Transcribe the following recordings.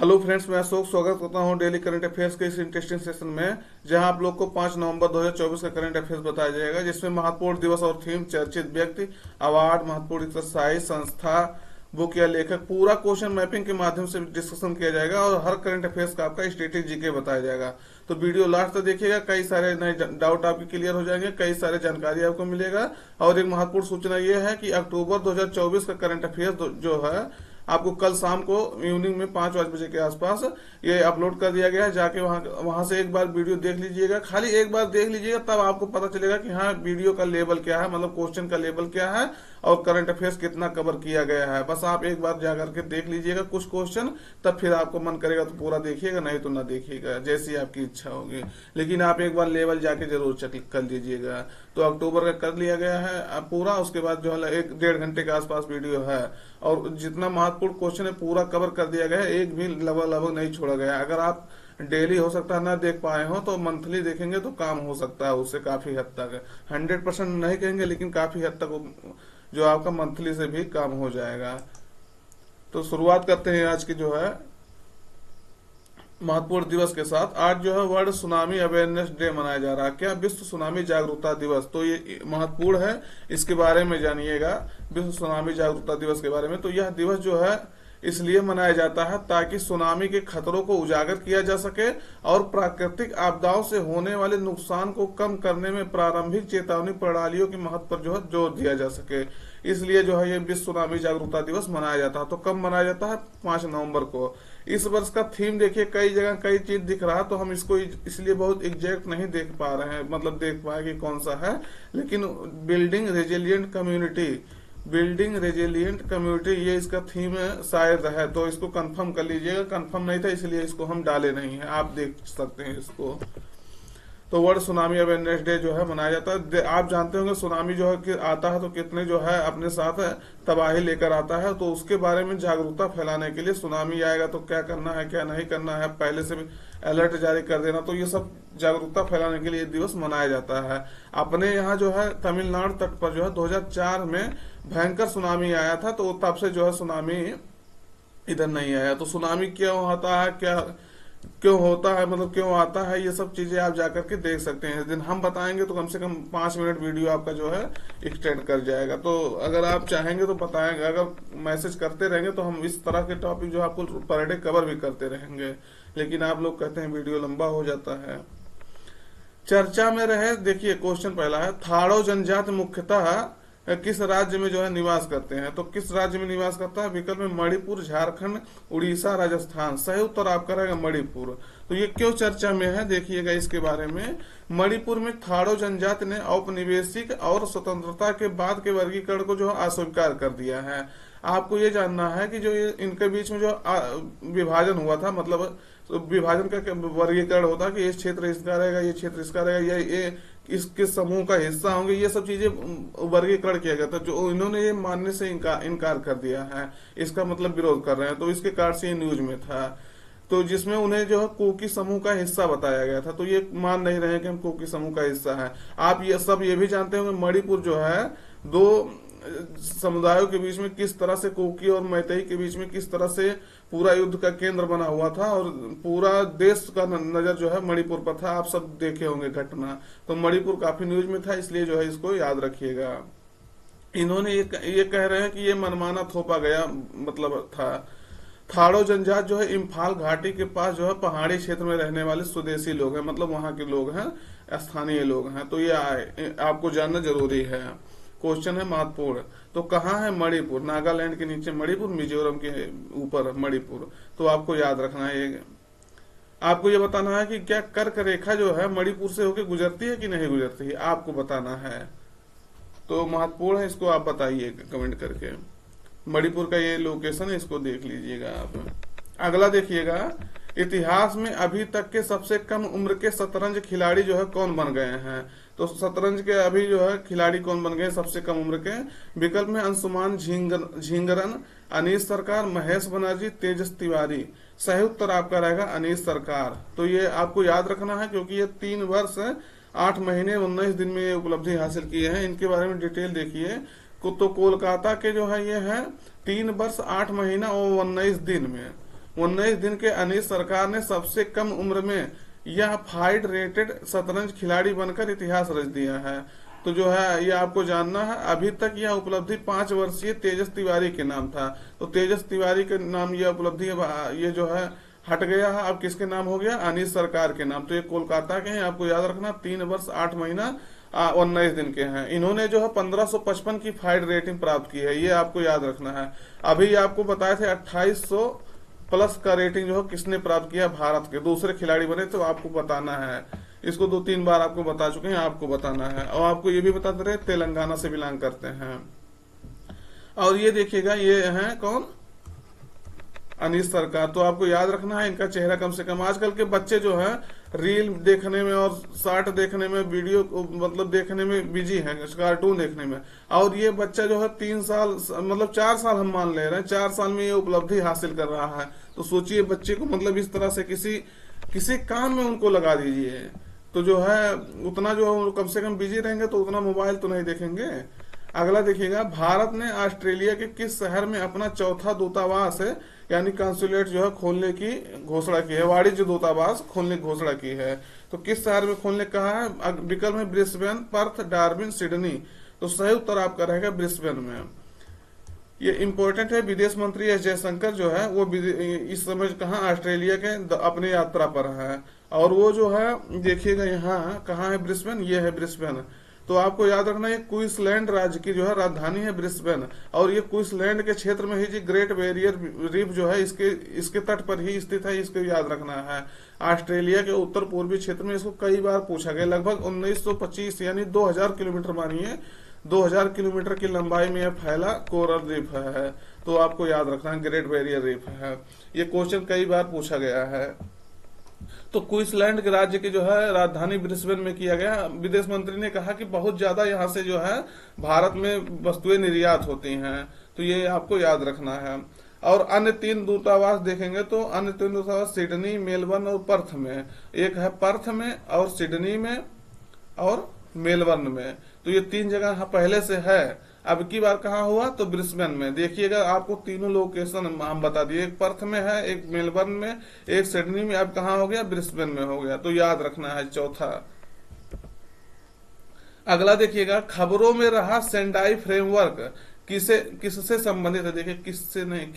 Hello friends, मैं अशोक स्वागत करता हूं डेली करंट अफेयर्स के इस इंटरेस्टिंग सेशन में, जहां आप लोग को 5 नवंबर 2024 का करंट अफेयर्स बताया जाएगा, जिसमें महत्वपूर्ण दिवस और थीम, चर्चित व्यक्ति, अवार्ड, महत्वपूर्ण एक्सरसाइज, संस्था, बुक या लेखक, पूरा क्वेश्चन मैपिंग के माध्यम से डिस्कशन किया जाएगा और हर करंट अफेयर्स का आपका स्टैटिक जीके बताया जाएगा। तो वीडियो लास्ट तक देखिएगा, कई सारे नए डाउट आपके क्लियर हो जाएंगे, कई सारे जानकारी आपको मिलेगा। और एक महत्वपूर्ण सूचना यह है कि अक्टूबर 2024 का करंट अफेयर्स जो है आपको कल शाम को इवनिंग में 5 बजे के आसपास ये अपलोड कर दिया गया है। जाके वहां से एक बार वीडियो देख लीजिएगा, खाली एक बार देख लीजिएगा, तब आपको पता चलेगा कि हाँ वीडियो का लेवल क्या है, मतलब क्वेश्चन का लेवल क्या है और करंट अफेयर्स कितना कवर किया गया है। बस आप एक बार जाकर के देख लीजिएगा कुछ क्वेश्चन, तब फिर आपको मन करेगा तो पूरा देखिएगा, नहीं तो ना देखिएगा, जैसी आपकी इच्छा होगी। लेकिन आप एक बार लेवल जाके जरूर चेक कर लीजिएगा। तो अक्टूबर का कर लिया गया है पूरा, उसके बाद जो है 1-1.5 घंटे के आसपास वीडियो है और जितना महत्वपूर्ण क्वेश्चन है पूरा कवर कर दिया गया है, एक भी लगभग नहीं छोड़ा गया। अगर आप डेली हो सकता है ना देख पाए हो तो मंथली देखेंगे तो काम हो सकता है उससे काफी हद तक। 100% नहीं कहेंगे, लेकिन काफी हद तक जो आपका मंथली से भी काम हो जाएगा। तो शुरुआत करते हैं आज की जो है महत्वपूर्ण दिवस के साथ। आज जो है वर्ल्ड सुनामी अवेयरनेस डे मनाया जा रहा है। क्या? विश्व सुनामी जागरूकता दिवस। तो ये महत्वपूर्ण है, इसके बारे में जानिएगा, विश्व सुनामी जागरूकता दिवस के बारे में। तो यह दिवस जो है इसलिए मनाया जाता है ताकि सुनामी के खतरों को उजागर किया जा सके और प्राकृतिक आपदाओं से होने वाले नुकसान को कम करने में प्रारंभिक चेतावनी प्रणालियों के महत्व पर जो है जोर दिया जा सके। इसलिए जो है ये विश्व सुनामी जागरूकता दिवस मनाया जाता है। तो कब मनाया जाता है? 5 नवंबर को। इस वर्ष का थीम देखिए, कई जगह कई चीज दिख रहा है, तो हम इसको इसलिए बहुत एग्जैक्ट नहीं देख पा रहे हैं, मतलब देख पाए कि कौन सा है। लेकिन building resilient community, building resilient community, ये इसका थीम शायद है। तो इसको कंफर्म कर लीजिएगा, कंफर्म नहीं था इसलिए इसको हम डाले नहीं है, आप देख सकते हैं इसको। तो वर्ल्ड सुनामी अवेयरनेस डे जो है मनाया जाता है। आप जानते होंगे सुनामी जो है कि आता है तो कितने जो है अपने साथ तबाही लेकर आता है। तो उसके बारे में जागरूकता फैलाने के लिए सुनामी आएगा तो क्या करना है, क्या नहीं करना है, पहले से भी अलर्ट जारी कर देना। तो ये सब जागरूकता फैलाने के लिए दिवस मनाया जाता है। अपने यहाँ जो है तमिलनाडु तट पर जो है 2004 में भयंकर सुनामी आया था, तो तब से जो है सुनामी इधर नहीं आया। तो सुनामी क्यों होता है, क्या क्यों होता है, मतलब क्यों आता है, ये सब चीजें आप जाकर के देख सकते हैं। इस दिन हम बताएंगे तो कम से कम 5 मिनट वीडियो आपका जो है एक्सटेंड कर जाएगा। तो अगर आप चाहेंगे तो बताएंगे, अगर मैसेज करते रहेंगे तो हम इस तरह के टॉपिक जो आपको पर डे कवर भी करते रहेंगे। लेकिन आप लोग कहते हैं वीडियो लंबा हो जाता है। चर्चा में रहे, देखिए क्वेश्चन पहला है, थाड़ो जनजाति मुख्यतः किस राज्य में जो है निवास करते हैं? तो किस राज्य में निवास करता है? विकल्प में मणिपुर, झारखंड, उड़ीसा, राजस्थान। सही उत्तर आपका रहेगा मणिपुर। तो ये क्यों चर्चा में है देखिएगा इसके बारे में। मणिपुर में थाड़ो जनजाति ने औपनिवेशिक और स्वतंत्रता के बाद के वर्गीकरण को जो अस्वीकार कर दिया है। आपको ये जानना है कि जो ये इनके बीच में जो विभाजन हुआ था, मतलब विभाजन का वर्गीकरण होता है कि ये क्षेत्र इसका रहेगा, ये क्षेत्र इसका रहेगा, ये इसके समूह का हिस्सा होंगे, ये सब चीजें वर्गीकरण किया गया था, जो इन्होंने ये मानने से इनकार कर दिया है। इसका मतलब विरोध कर रहे हैं, तो इसके कारण से ये न्यूज में था। तो जिसमें उन्हें जो है कुकी समूह का हिस्सा बताया गया था, तो ये मान नहीं रहे कि हम कुकी समूह का हिस्सा है। आप ये सब ये भी जानते होंगे मणिपुर जो है 2 समुदायों के बीच में किस तरह से, कुकी और मैतेई के बीच में किस तरह से पूरा युद्ध का केंद्र बना हुआ था और पूरा देश का नजर जो है मणिपुर पर था। आप सब देखे होंगे घटना। तो मणिपुर काफी न्यूज में था, इसलिए जो है इसको याद रखिएगा। इन्होंने ये कह रहे हैं कि ये मनमाना थोपा गया मतलब था। थाड़ो जनजाति जो है इम्फाल घाटी के पास जो है पहाड़ी क्षेत्र में रहने वाले स्वदेशी लोग हैं, मतलब वहां के लोग हैं, स्थानीय लोग हैं। तो ये आपको जानना जरूरी है। क्वेश्चन है महत्वपूर्ण। तो कहाँ है मणिपुर? नागालैंड के नीचे मणिपुर, मिजोरम के ऊपर मणिपुर। तो आपको याद रखना है। आपको ये बताना है कि क्या कर्क रेखा जो है मणिपुर से होकर गुजरती है कि नहीं गुजरती है, आपको बताना है। तो महत्वपूर्ण है, इसको आप बताइए कमेंट करके। मणिपुर का ये लोकेशन है, इसको देख लीजिएगा आप। अगला देखिएगा, इतिहास में अभी तक के सबसे कम उम्र के शतरंज खिलाड़ी जो है कौन बन गए हैं? तो शतरंज के अभी जो है खिलाड़ी कौन बन गए सबसे कम उम्र के? विकल्प में अंशुमान झिंगरन, अनीश सरकार, महेश बनर्जी, तेजस तिवारी। सही उत्तर आपका रहेगा अनीश सरकार। तो ये आपको याद रखना है क्योंकि ये 3 वर्ष 8 महीने 19 दिन में ये उपलब्धि हासिल किए हैं। इनके बारे में डिटेल देखिए। तो कोलकाता के जो है ये है 3 वर्ष 8 महीना और 19 दिन में। 19 दिन के अनीस सरकार ने सबसे कम उम्र में यह फाइट रेटेड शतरंज खिलाड़ी बनकर इतिहास रच दिया है। तो जो है ये आपको जानना है। अभी तक यह उपलब्धि 5 वर्षीय तेजस तिवारी के नाम था। तो तेजस तिवारी के नाम यह उपलब्धि ये जो है हट गया है, अब किसके नाम हो गया? अनीस सरकार के नाम। तो ये कोलकाता के हैं, आपको याद रखना। 3 वर्ष 8 महीना 19 दिन के हैं। इन्होंने जो है 1555 की फाइट रेटिंग प्राप्त की है, ये आपको याद रखना है। अभी आपको बताए थे 2800 प्लस का रेटिंग जो है किसने प्राप्त किया? भारत के दूसरे खिलाड़ी बने, तो आपको बताना है। इसको 2-3 बार आपको बता चुके हैं, आपको बताना है। और आपको ये भी बताते रहे तेलंगाना से बिलोंग करते हैं। और ये देखिएगा, ये है कौन? अनीस सरकार। तो आपको याद रखना है इनका चेहरा कम से कम। आजकल के बच्चे जो है रील देखने में और शॉर्ट देखने में, वीडियो मतलब देखने में बिजी है, कार्टून देखने में। और ये बच्चा जो है 3 साल मतलब 4 साल हम मान ले रहे हैं, 4 साल में ये उपलब्धि हासिल कर रहा है। तो सोचिए बच्चे को मतलब इस तरह से किसी काम में उनको लगा दीजिए, तो जो है उतना जो कम से कम बिजी रहेंगे तो उतना मोबाइल तो नहीं देखेंगे। अगला देखिएगा, भारत ने ऑस्ट्रेलिया के किस शहर में अपना चौथा दूतावास है यानी कंसुलेट जो है खोलने की घोषणा की है? वाणिज्य दूतावास खोलने की घोषणा की है। तो किस शहर में खोलने कहा है? विकल्प में ब्रिस्बेन, पर्थ, डार्विन, सिडनी। तो सही उत्तर आपका रहेगा ब्रिस्बेन में। ये इंपॉर्टेंट है। विदेश मंत्री एस जयशंकर जो है वो इस समय कहाँ? ऑस्ट्रेलिया के अपने यात्रा पर है। और वो जो है देखिएगा यहाँ कहाँ है? ब्रिस्बेन, ये है ब्रिस्बेन। तो आपको याद रखना है क्वींसलैंड राज्य की जो है राजधानी है ब्रिस्बेन। और ये क्वींसलैंड के क्षेत्र में ही जी ग्रेट बैरियर रीफ जो है इसके तट पर ही स्थित है, इसको याद रखना है। ऑस्ट्रेलिया के उत्तर पूर्वी क्षेत्र में इसको कई बार पूछा गया। लगभग 1925 यानी 2000 किलोमीटर मानिए, 2000 किलोमीटर की लंबाई में यह फैला कोरल रीफ है। तो आपको याद रखना है ग्रेट बैरियर रीफ है। ये क्वेश्चन कई बार पूछा गया है। तो क्वींसलैंड के राज्य की जो है राजधानी ब्रिस्बेन में किया गया। विदेश मंत्री ने कहा कि बहुत ज्यादा यहाँ से जो है भारत में वस्तुएं निर्यात होती हैं, तो ये आपको याद रखना है। और अन्य 3 दूतावास देखेंगे तो अन्य 3 दूतावास सिडनी, मेलबर्न और पर्थ में। एक है पर्थ में और सिडनी में और मेलबर्न में। तो ये 3 जगह पहले से है। अब की बार कहाँ हुआ? तो ब्रिस्बेन में। देखिएगा आपको तीनों लोकेशन हम बता दिए, एक पर्थ में है, एक मेलबर्न में, एक सिडनी में। अब कहाँ हो गया? ब्रिस्बेन में हो गया। तो याद रखना है चौथा। अगला देखिएगा, खबरों में रहा सेंडाई फ्रेमवर्क किससे संबंधित है? देखिए किससे नहीं,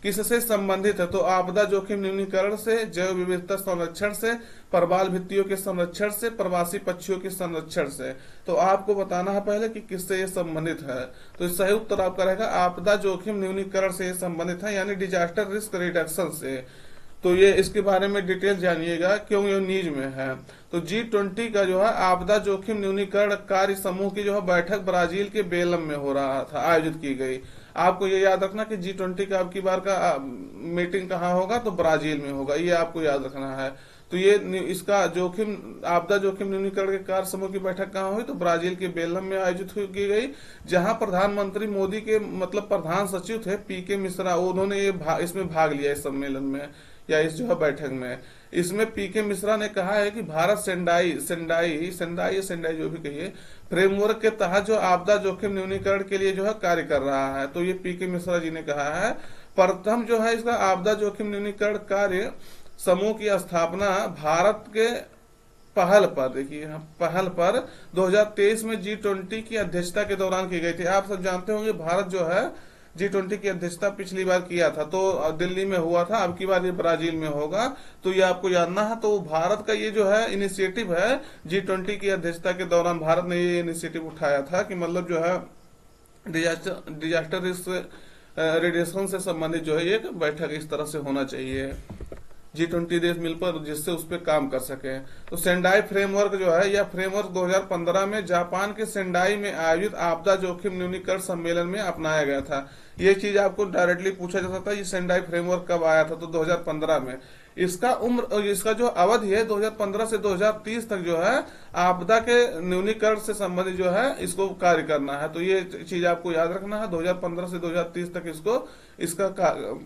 किससे संबंधित है? तो आपदा जोखिम न्यूनीकरण से, जैव विविधता संरक्षण से, प्रवाल भित्तियों के संरक्षण से, प्रवासी पक्षियों के संरक्षण से। तो आपको बताना है पहले कि किससे ये संबंधित है। तो सही उत्तर आपका रहेगा आपदा जोखिम न्यूनीकरण से ये संबंधित है, यानी डिजास्टर रिस्क रिडक्शन से। तो ये इसके बारे में डिटेल जानिएगा क्यों ये न्यूज में है। तो G20 का जो है आपदा जोखिम न्यूनीकरण कार्य समूह की जो है बैठक ब्राजील के बेलम में हो रहा था, आयोजित की गई। आपको ये याद रखना कि G20 का अब की बार का मीटिंग कहाँ होगा? तो ब्राजील में होगा, ये आपको याद रखना है। तो ये इसका आपदा जोखिम न्यूनीकरण के कार्य समूह की बैठक कहाँ हुई? तो ब्राजील के बेलम में आयोजित की गई, जहां प्रधानमंत्री मोदी के मतलब प्रधान सचिव थे PK मिश्रा, उन्होंने इसमें भाग लिया इस सम्मेलन में या इस जो है बैठक में। इसमें PK मिश्रा ने कहा है कि भारत सेंडाई जो भी कहिए फ्रेमवर्क के तहत जो आपदा जोखिम न्यूनीकरण के लिए जो है कार्य कर रहा है। तो ये PK मिश्रा जी ने कहा है। प्रथम जो है इसका आपदा जोखिम न्यूनीकरण कार्य समूह की स्थापना भारत के पहल पर, देखिए पहल पर 2023 में G20 की अध्यक्षता के दौरान की गई थी। आप सब जानते होंगे भारत जो है G20 की अध्यक्षता पिछली बार किया था तो दिल्ली में हुआ था, अब की बार ये ब्राजील में होगा। तो ये आपको जानना है। तो भारत का ये जो है इनिशिएटिव है, G20 की अध्यक्षता के दौरान भारत ने ये इनिशिएटिव उठाया था कि मतलब जो है डिजास्टर रिस्क रिडक्शन से संबंधित जो है एक बैठक इस तरह से होना चाहिए, G20 देश मिलकर जिससे उस पर काम कर सके। तो सेंडाई फ्रेमवर्क जो है यह फ्रेमवर्क 2015 में जापान के सेंडाई में आयोजित आपदा जोखिम न्यूनीकरण सम्मेलन में अपनाया गया था। ये चीज आपको डायरेक्टली पूछा जा सकता है, ये सेंडाई फ्रेमवर्क कब आया था? तो 2015 में। इसका जो अवधि है 2015 से 2030 तक जो है आपदा के न्यूनीकरण से संबंधित जो है इसको कार्य करना है। तो ये चीज आपको याद रखना है, 2015 से 2030 तक इसका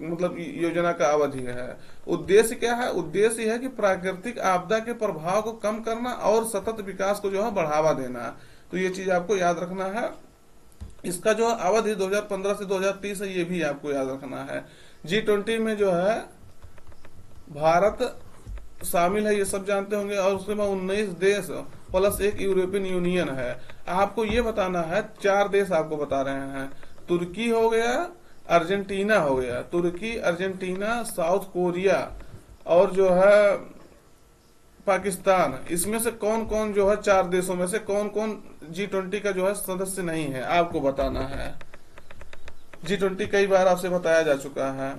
मतलब योजना का अवधि है। उद्देश्य क्या है? उद्देश्य है कि प्राकृतिक आपदा के प्रभाव को कम करना और सतत विकास को जो है बढ़ावा देना। तो ये चीज आपको याद रखना है। इसका जो अवधि 2015 से 2030 है, ये भी आपको याद रखना है। G20 में जो है भारत शामिल है, ये सब जानते होंगे। और उसके बाद 19 देश प्लस एक यूरोपियन यूनियन है। आपको ये बताना है, 4 देश आपको बता रहे हैं। तुर्की हो गया, अर्जेंटीना हो गया, तुर्की, अर्जेंटीना, साउथ कोरिया और जो है पाकिस्तान। इसमें से कौन कौन जो है 4 देशों में से कौन कौन G20 का जो है सदस्य नहीं है, आपको बताना है। G20 कई बार आपसे बताया जा चुका है।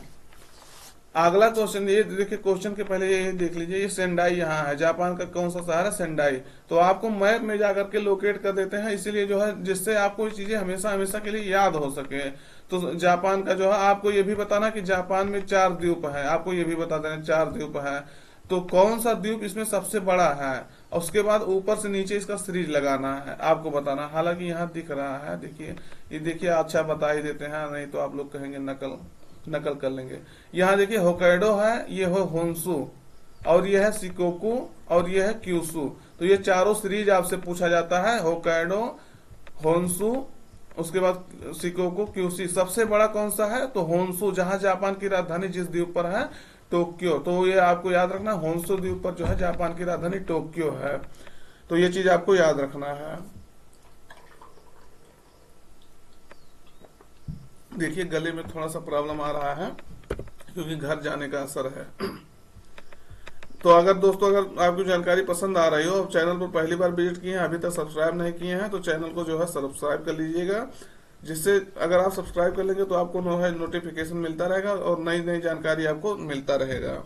अगला क्वेश्चन ये देखिए, क्वेश्चन के पहले ये देख लीजिए, ये सेंडाई यहाँ है, जापान का कौन सा शहर है, सेंडाई। तो आपको मैप में जाकर के लोकेट कर देते हैं, इसीलिए जो है जिससे आपको ये चीजें हमेशा हमेशा के लिए याद हो सके। तो जापान का जो है आपको ये भी बताना कि जापान में 4 द्वीप है, आपको ये भी बता देना 4 द्वीप है। तो कौन सा द्वीप इसमें सबसे बड़ा है, और उसके बाद ऊपर से नीचे इसका सीरीज लगाना है, आपको बताना। हालांकि यहाँ दिख रहा है, देखिए ये देखिए, अच्छा बता ही देते हैं, नहीं तो आप लोग कहेंगे नकल कर लेंगे। यहाँ देखिए होकाइडो है, ये हो होन्सू, और ये है शिकोकू, और ये है क्यूसू। तो ये चारों सीरीज आपसे पूछा जाता है, होकाइडो, होन्सू, उसके बाद शिकोकू, क्यूसी। सबसे बड़ा कौन सा है, तो होन्सू, जहां जापान की राजधानी जिस द्वीप पर है, टोक्यो। तो ये आपको याद रखना, होन्सू द्वीप पर जो है जापान की राजधानी टोक्यो है। तो ये चीज आपको याद रखना है। देखिए गले में थोड़ा सा प्रॉब्लम आ रहा है क्योंकि घर जाने का असर है। तो अगर दोस्तों, अगर आपको जानकारी पसंद आ रही हो, और चैनल पर पहली बार विजिट किए हैं, अभी तक सब्सक्राइब नहीं किए हैं, तो चैनल को जो है सब्सक्राइब कर लीजिएगा। जिससे अगर आप सब्सक्राइब कर लेंगे तो आपको नोटिफिकेशन मिलता रहेगा और नई नई जानकारी आपको मिलता रहेगा।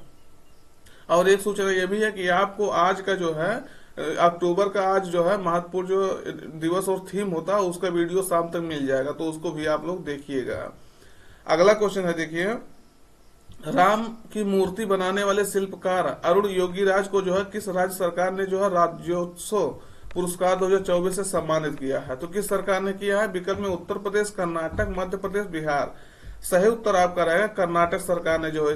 और एक सूचना ये भी है कि आपको आज का जो है अक्टूबर का आज जो है महत्वपूर्ण जो दिवस और थीम होता है, उसका वीडियो शाम तक मिल जाएगा, तो उसको भी आप लोग देखिएगा। अगला क्वेश्चन है, देखिए, राम की मूर्ति बनाने वाले शिल्पकार अरुण योगीराज को जो है किस राज्य सरकार ने जो है राज्योत्सव पुरस्कार 2024 से सम्मानित किया है? तो किस सरकार ने किया है? विकल्प में उत्तर प्रदेश, कर्नाटक, मध्य प्रदेश, बिहार। सही उत्तर आपका रहेगा कर्नाटक सरकार ने जो है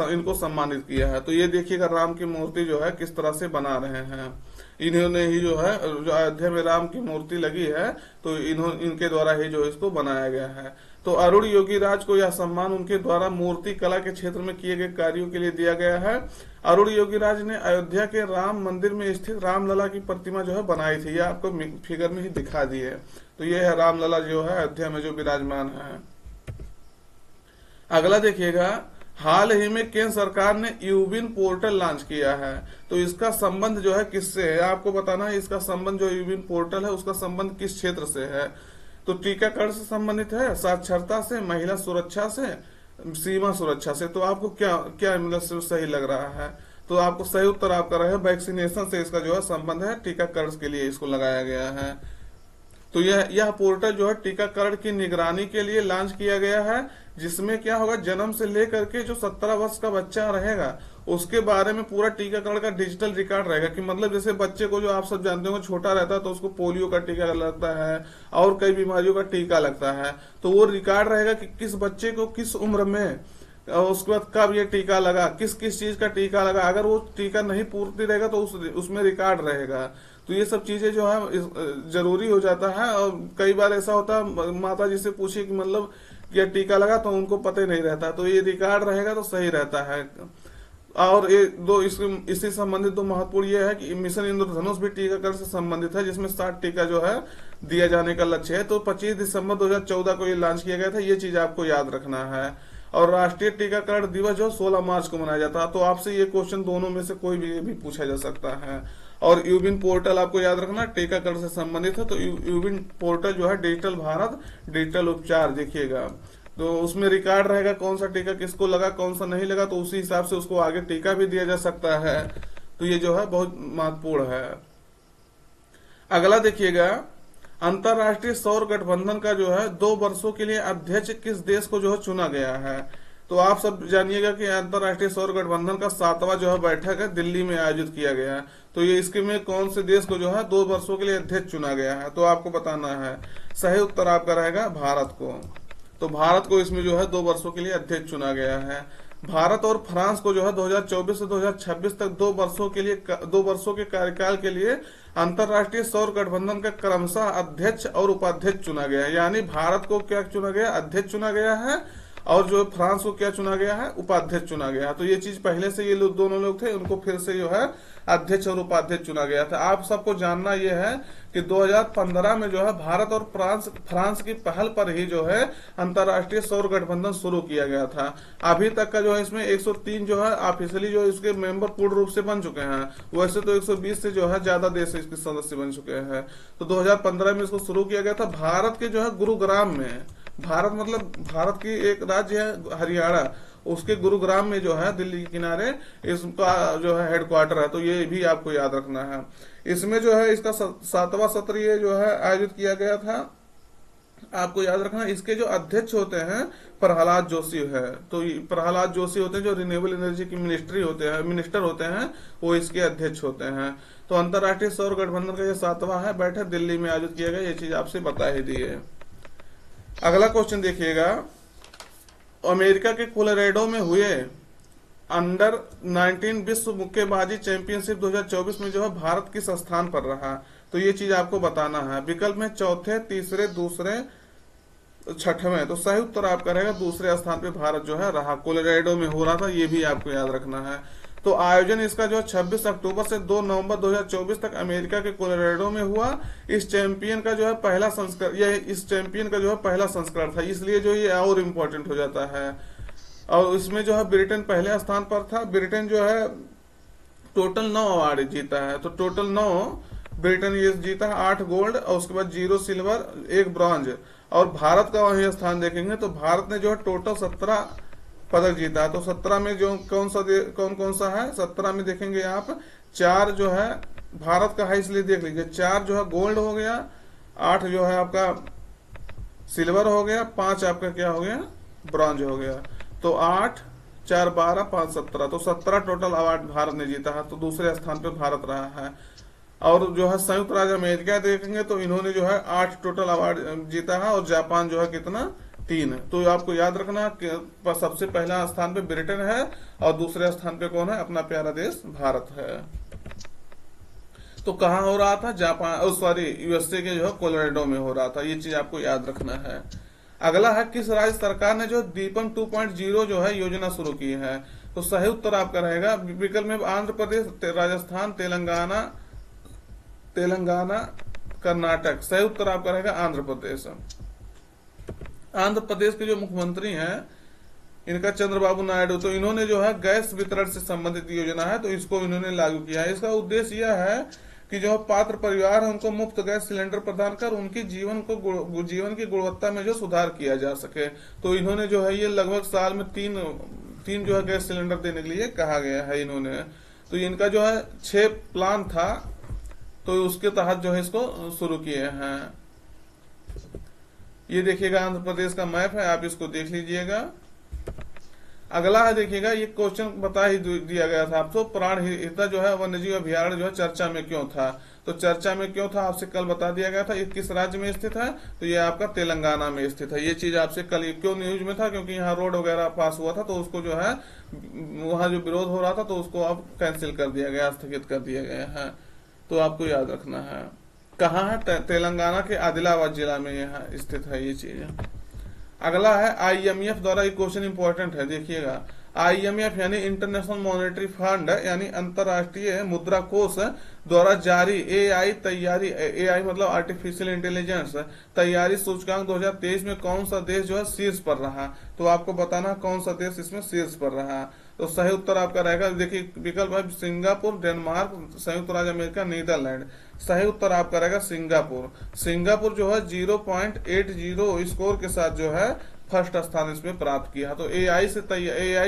इनको सम्मानित किया है। तो ये देखिएगा राम की मूर्ति जो है किस तरह से बना रहे हैं, इन्होंने ही जो है, जो अयोध्या में राम की मूर्ति लगी है, तो इनके द्वारा ही जो इसको बनाया गया है। तो अरुण योगीराज को यह सम्मान उनके द्वारा मूर्ति कला के क्षेत्र में किए गए कार्यों के लिए दिया गया है। अरुण योगीराज ने अयोध्या के राम मंदिर में स्थित रामलला की प्रतिमा जो है बनाई थी, यह आपको फिगर में ही दिखा दी है। तो ये है रामलला जो है अयोध्या में जो विराजमान है। अगला देखिएगा, हाल ही में केंद्र सरकार ने यूबिन पोर्टल लॉन्च किया है, तो इसका संबंध जो है किससे है, आपको बताना है। इसका संबंध जो यूबिन पोर्टल है उसका संबंध किस क्षेत्र से है? तो टीकाकरण से संबंधित है, साक्षरता से, महिला सुरक्षा से, सीमा सुरक्षा से। तो आपको क्या मतलब सही लग रहा है? तो आपको सही उत्तर आपका रहे वैक्सीनेशन से इसका जो है संबंध है, टीकाकरण के लिए इसको लगाया गया है। तो यह पोर्टल जो है टीकाकरण की निगरानी के लिए लॉन्च किया गया है, जिसमें क्या होगा, जन्म से लेकर के जो 17 वर्ष का बच्चा रहेगा उसके बारे में पूरा टीकाकरण का डिजिटल रिकॉर्ड रहेगा। कि मतलब जैसे बच्चे को, जो आप सब जानते हो, छोटा रहता है तो उसको पोलियो का टीका लगता है और कई बीमारियों का टीका लगता है, तो वो रिकॉर्ड रहेगा कि किस बच्चे को किस उम्र में, उसके बाद कब ये टीका लगा, किस किस चीज का टीका लगा। अगर वो टीका नहीं पूर्ति रहेगा तो उसमें रिकॉर्ड रहेगा। तो ये सब चीजें जो है जरूरी हो जाता है। और कई बार ऐसा होता है, माता जी से पूछिए कि मतलब क्या टीका लगा, तो उनको पता ही नहीं रहता। तो ये रिकॉर्ड रहेगा तो सही रहता है। और ये इसी संबंधित 2 महत्वपूर्ण ये है कि मिशन इंद्रधनुष भी टीकाकरण से संबंधित है, जिसमें 60 टीका जो है दिया जाने का लक्ष्य है। तो 25 दिसंबर 2014 को ये लॉन्च किया गया था, ये चीज आपको याद रखना है। और राष्ट्रीय टीकाकरण दिवस जो 16 मार्च को मनाया जाता है। तो आपसे ये क्वेश्चन दोनों में से कोई भी पूछा जा सकता है। और यूबिन पोर्टल आपको याद रखना टीकाकरण से संबंधित है। तो यूबिन पोर्टल जो है डिजिटल भारत डिजिटल उपचार, देखिएगा तो उसमें रिकॉर्ड रहेगा कौन सा टीका किसको लगा, कौन सा नहीं लगा, तो उसी हिसाब से उसको आगे टीका भी दिया जा सकता है। तो ये जो है बहुत महत्वपूर्ण है। अगला देखिएगा, अंतरराष्ट्रीय सौर गठबंधन का जो है 2 वर्षों के लिए अध्यक्ष किस देश को जो है चुना गया है? तो आप सब जानिएगा कि अंतरराष्ट्रीय सौर गठबंधन का 7वां जो है बैठक है, दिल्ली में आयोजित किया गया है। तो ये इसके में कौन से देश को जो है 2 वर्षों के लिए अध्यक्ष चुना गया है? तो आपको बताना है। सही उत्तर आपका रहेगा भारत को। तो भारत को इसमें जो है 2 वर्षों के लिए अध्यक्ष चुना गया है। भारत और फ्रांस को जो है 2024 से 2026 तक 2 वर्षों के कार्यकाल के लिए अंतरराष्ट्रीय सौर गठबंधन का क्रमशः अध्यक्ष और उपाध्यक्ष चुना गया है। यानी भारत को क्या चुना गया? अध्यक्ष चुना गया है। और जो फ्रांस को क्या चुना गया है, उपाध्यक्ष चुना गया है। तो ये चीज पहले से ये लोग दोनों लोग थे, उनको फिर से जो है अध्यक्ष और उपाध्यक्ष चुना गया था। आप सबको जानना यह है कि 2015 में जो है भारत और फ्रांस की पहल पर ही जो है अंतर्राष्ट्रीय सौर गठबंधन शुरू किया गया था। अभी तक का जो है इसमें 103 जो है ऑफिशियली जो इसके मेंबर पूर्ण रूप से बन चुके हैं। वैसे तो 120 से जो है ज्यादा देश इसके सदस्य बन चुके हैं। तो 2015 में इसको शुरू किया गया था भारत के जो है गुरुग्राम में। भारत मतलब भारत की एक राज्य है हरियाणा, उसके गुरुग्राम में जो है दिल्ली के किनारे इसका जो है हेडक्वार्टर है। तो ये भी आपको याद रखना है। इसमें जो है इसका 7वां सत्र ये जो है आयोजित किया गया था। आपको याद रखना इसके जो अध्यक्ष होते हैं प्रहलाद जोशी है। तो प्रहलाद जोशी होते हैं जो रिन्यूएबल एनर्जी की मिनिस्टर होते हैं, वो इसके अध्यक्ष होते हैं। तो अंतर्राष्ट्रीय सौर गठबंधन का ये 7वां है बैठक दिल्ली में आयोजित किया गया। ये चीज आपसे बता ही दी है। अगला क्वेश्चन देखिएगा, अमेरिका के कोलोराडो में हुए अंडर 19 विश्व मुक्केबाजी चैंपियनशिप 2024 में जो है भारत किस स्थान पर रहा। तो ये चीज आपको बताना है। विकल्प में चौथे, तीसरे, दूसरे, छठवें। तो सही उत्तर आपका रहेगा दूसरे स्थान पे भारत जो है रहा। कोलोराडो में हो रहा था, ये भी आपको याद रखना है। तो आयोजन इसका जो है 26 अक्टूबर से 2 नवंबर 2024 तक अमेरिका के कोलोराडो में हुआ। इस चैंपियन का जो है पहला संस्करण था, इसलिए जो ये और इम्पोर्टेंट हो जाता है। और इसमें जो है ब्रिटेन पहले स्थान पर था। ब्रिटेन जो है टोटल 9 अवार्ड जीता है। तो टोटल 9 ब्रिटेन ये जीता है, 8 गोल्ड और उसके बाद 0 सिल्वर, 1 ब्रॉन्ज। और भारत का वही स्थान देखेंगे तो भारत ने जो है टोटल 17 पदक जीता। तो 17 में जो कौन कौन सा है, 17 में देखेंगे आप 4 जो है भारत का है, इसलिए देख लीजिए 4 जो है गोल्ड हो गया, 8 जो है आपका सिल्वर हो गया, 5 आपका क्या हो गया, ब्रॉन्ज हो गया। तो 8, 4, 12, 5, 17। तो 17 टोटल अवार्ड भारत ने जीता है। तो दूसरे स्थान पर भारत रहा है। और जो है संयुक्त राज्य अमेरिका देखेंगे तो इन्होंने जो है 8 टोटल अवार्ड जीता है। और जापान जो है कितना, 3। तो आपको याद रखना कि सबसे पहला स्थान पे ब्रिटेन है और दूसरे स्थान पे कौन है, अपना प्यारा देश भारत है। तो कहाँ हो रहा था, यूएसए के जो है कोलोराडो में हो रहा था। ये चीज आपको याद रखना है। अगला है किस राज्य सरकार ने जो दीपम 2.0 जो है योजना शुरू की है। तो सही उत्तर आपका रहेगा विकल्प में आंध्र प्रदेश, राजस्थान, तेलंगाना, कर्नाटक। सही उत्तर आपका रहेगा आंध्र प्रदेश। आंध्र प्रदेश के जो मुख्यमंत्री हैं इनका चंद्रबाबू नायडू। तो इन्होंने जो है गैस वितरण से संबंधित योजना है, तो इसको इन्होंने लागू किया है। इसका उद्देश्य यह है कि जो पात्र परिवार है उनको मुफ्त गैस सिलेंडर प्रदान कर उनकी जीवन की गुणवत्ता में जो सुधार किया जा सके। तो इन्होंने जो है ये लगभग साल में तीन जो है गैस सिलेंडर देने के लिए कहा गया है इन्होंने। तो इनका जो है 6 प्लान था, तो उसके तहत जो है इसको शुरू किए हैं। ये देखिएगा आंध्र प्रदेश का मैप है, आप इसको देख लीजिएगा। अगला है देखिएगा, ये क्वेश्चन बता ही दिया गया था आपको, प्राणहिता जो है वन्यजीव अभ्यारण्य जो है चर्चा में क्यों था। तो चर्चा में क्यों था आपसे कल बता दिया गया था। ये किस राज्य में स्थित है, तो ये आपका तेलंगाना में स्थित है। ये चीज आपसे कल क्यों न्यूज में था, क्योंकि यहाँ रोड वगैरह पास हुआ था, तो उसको जो है वहां जो विरोध हो रहा था तो उसको अब कैंसिल कर दिया गया, स्थगित कर दिया गया है। तो आपको याद रखना है। कहाँ है, तेलंगाना के आदिलाबाद जिला में यहाँ स्थित है ये चीज। अगला है आईएमएफ द्वारा, ये क्वेश्चन इंपॉर्टेंट है, देखिएगा। आईएमएफ यानी इंटरनेशनल मॉनेटरी फंड यानी अंतर्राष्ट्रीय मुद्रा कोष द्वारा जारी एआई मतलब आर्टिफिशियल इंटेलिजेंस तैयारी सूचकांक 2023 में कौन सा देश जो है शीर्ष पर रहा। तो आपको बताना कौन सा देश इसमें शीर्ष पर रहा। तो सही उत्तर आपका रहेगा, देखिए विकल्प है सिंगापुर, डेनमार्क, संयुक्त राज्य अमेरिका, नीदरलैंड। सही उत्तर आपका रहेगा सिंगापुर जो है 0.80 स्कोर के साथ जो है फर्स्ट स्थान इसमें प्राप्त किया। तो एआई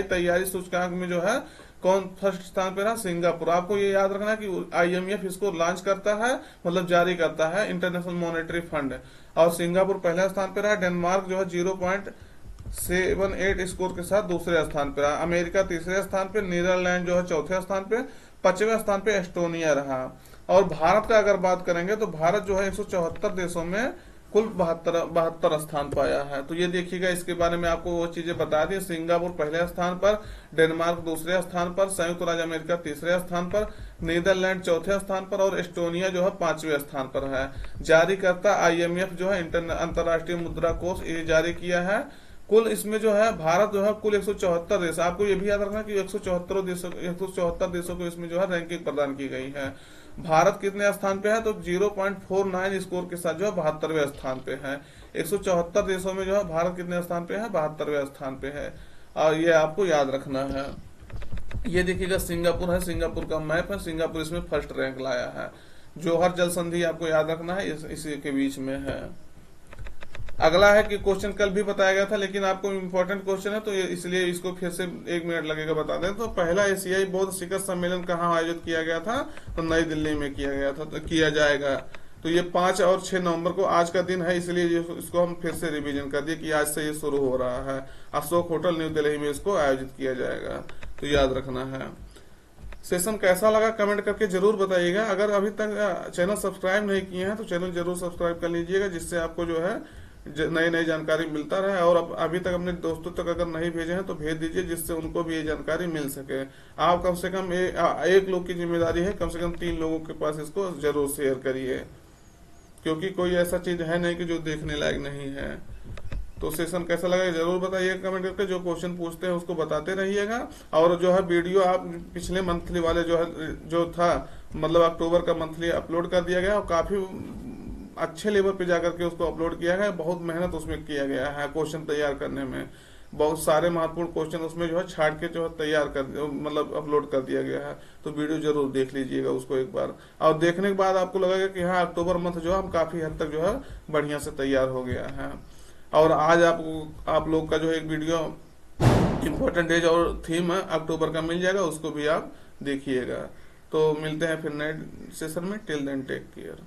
तैयारी सूचकांक में जो है कौन फर्स्ट स्थान पे रहा, सिंगापुर। आपको ये याद रखना कि आईएमएफ इसको लॉन्च करता है, मतलब जारी करता है, इंटरनेशनल मॉनेटरी फंड। और सिंगापुर पहला स्थान पे रहा। डेनमार्क जो है 0.78 स्कोर के साथ दूसरे स्थान पे रहा। अमेरिका तीसरे स्थान पे, नीदरलैंड जो है चौथे स्थान पे, 5वें स्थान पे एस्टोनिया रहा। और भारत का अगर बात करेंगे तो भारत जो है 174 देशों में कुल 72 स्थान पाया है। तो ये देखिएगा, इसके बारे में आपको वो चीजें बता दी। सिंगापुर पहले स्थान पर, डेनमार्क दूसरे स्थान पर, संयुक्त राज्य अमेरिका तीसरे स्थान पर, नीदरलैंड चौथे स्थान पर और एस्टोनिया जो है 5वें स्थान पर है। जारी करता आईएमएफ जो है अंतर्राष्ट्रीय मुद्रा कोष ये जारी किया है। कुल इसमें जो है भारत जो है कुल 174 देश, आपको ये भी याद रखना कि 174 देशों को इसमें जो है रैंकिंग प्रदान की गई है। भारत कितने स्थान पे है, तो 0.49 स्कोर के साथ जो है 72वें स्थान पे है। 174 देशों में जो है भारत कितने स्थान पे है, 72वें स्थान पे है, और ये आपको याद रखना है। ये देखिएगा सिंगापुर है, सिंगापुर का मैप है, सिंगापुर इसमें फर्स्ट रैंक लाया है। जौहर जल संधि आपको याद रखना है, इसी के बीच में है। अगला है कि क्वेश्चन कल भी बताया गया था लेकिन आपको इम्पोर्टेंट क्वेश्चन है तो इसलिए इसको फिर से 1 मिनट लगेगा बता दें। तो पहला एशियाई बौद्ध शिखर सम्मेलन कहाँ आयोजित किया गया था, तो नई दिल्ली में किया गया था, तो किया जाएगा। तो ये 5 और 6 नवंबर को आज का दिन है, इसलिए इसको हम फिर से रिवीजन कर दिए कि आज से ये शुरू हो रहा है। अशोक होटल न्यू दिल्ली में इसको आयोजित किया जाएगा, तो याद रखना है। सेशन कैसा लगा कमेंट करके जरूर बताइएगा। अगर अभी तक चैनल सब्सक्राइब नहीं किए हैं तो चैनल जरूर सब्सक्राइब कर लीजिएगा, जिससे आपको जो है नई नई जानकारी मिलता रहे। और अभी तक अपने दोस्तों तक अगर नहीं भेजे हैं तो भेज दीजिए, जिससे उनको भी ये जानकारी मिल सके। आप कम से कम एक लोग की जिम्मेदारी है, कम से कम 3 लोगों के पास इसको जरूर शेयर करिए, क्योंकि कोई ऐसा चीज है नहीं कि जो देखने लायक नहीं है। तो सेशन कैसा लगा जरूर बताइएगा कमेंट करके। जो क्वेश्चन पूछते हैं उसको बताते रहिएगा। और जो है वीडियो आप पिछले मंथली वाले जो था मतलब अक्टूबर का मंथली अपलोड कर दिया गया और काफी अच्छे लेवल पे जाकर के उसको अपलोड किया गया। बहुत मेहनत उसमें किया गया है क्वेश्चन तैयार करने में। बहुत सारे महत्वपूर्ण क्वेश्चन उसमें जो है छाट के जो है तैयार कर मतलब अपलोड कर दिया गया है। तो वीडियो जरूर देख लीजिएगा उसको एक बार, और देखने के बाद आपको लगेगा कि हाँ अक्टूबर मंथ जो है हम काफी हद तक जो है बढ़िया से तैयार हो गया है। और आज आप लोग का जो है एक वीडियो इम्पोर्टेंट डेज और थीम है अक्टूबर का मिल जाएगा, उसको भी आप देखिएगा। तो मिलते हैं फिर नए सेशन में। Till then take care.